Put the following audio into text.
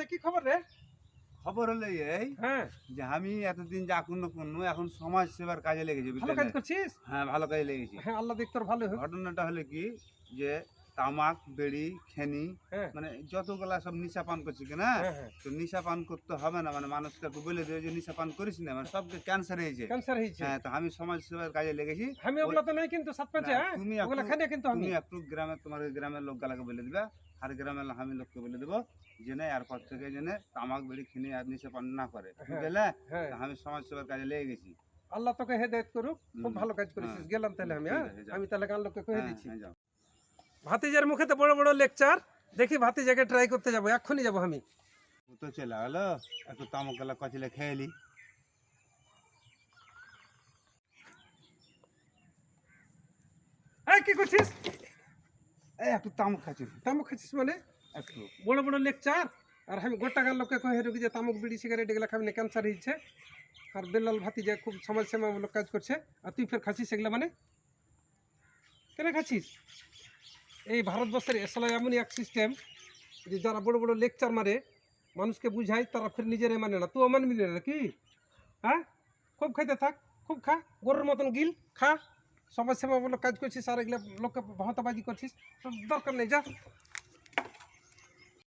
বাজে কি খবর রে? খবর হলো এই হ্যাঁ, যে আমি এতদিন যা কোনো কোনো এখন সমাজ সেবার কাজে লেগেছি, ভালো বুঝলে কাজ না? করছিস। হ্যাঁ, ভালো কাজে লেগেছি। হ্যাঁ, আল্লাহ দেখ তোর ভালো হোক। ঘটনাটা হলো কি যে তামাক বিড়ি খেনি হ্যাঁ, মানে যতগুলা সব নিশা পান করছে কিনা, হ্যাঁ, হ্যাঁ, তো নিশা পান করতে হবে না, মানে মানুষকে একটু বলে দেবে যে নিশা পান করিস না, মানে সবকে ক্যান্সার হয়েছে। ক্যান্সার হয়েছে। হ্যাঁ, তো আমি সমাজ সেবার কাজে লেগেছি। আমি ওই ওগুলা তো নাই কিন্তু সাত না, পাঁচে, হ্যাঁ তুমি একটু ওগুলা খাই না কিন্তু আমি। তুমি একটু গ্রামে তোমার ওই গ্রামের লোকগুলাকে বলে দিবা, আর গ্রামের আমি লোককে বলে দেবো জেনে এরপর থেকে জেনে তামাক বিড়ি খেনি আর নিশা পান না করে, হ্যাঁ, বুঝলে? হ্যাঁ, তা আমি সমাজ সেবার কাজে লেগে গেছি। আল্লাহ তোকে হেদায়েত করুক। খুব হুম, ভালো কাজ হ্যাঁ, করেছিস। গেলাম তাহলে আমি, ঠিক হ্যাঁ আছে, যাও। আমি তাহলে গান লোককে কয়ে হ্যাঁ, দিচ্ছি। হ্যাঁ, যাও। ভাতিজার মুখেতে বড় বড় লেকচার, দেখি ভাতিজাকে ট্রাই করতে যাবো, এক্ষুনি যাবো আমি। ও তো চলে গেলো, একটু তামাক গেলা কচিলে খেয়ে এলি। এই কি করছিস? এই একটু তামাক খাচ্ছি, তামুক খাচ্ছিস মানে? একটু। বড় বড় লেকচার, আর আমি গোটা গান লোককে কয়ে ঢুকি যে তামুক বিড়ি সিগারেট এগুলা খাবি না, ক্যান্সার হয়েছে। আর বেলাল ভাতিজা খুব সমাজসেবামূলক কাজ করছে, আর তুই ফের খাচ্ছিস এগুলা মানে? কেন খাচ্ছিস? এই ভারতবর্ষের আসলে এমনই এক সিস্টেম যে যারা বড় বড় লেকচার মারে, মানুষকে বুঝায়, তারা ফের নিজেরাই মানে না। তুইও মানবি না নাকি? হ্যাঁ, খুব খাইতে থাক, খুব খা, গরুর মতন গিল, খা। সমাজসেবামূলক কাজ করছিস আর এগুলো লোককে ভাওতাবাজি করছিস, তোর দরকার নেই, যা।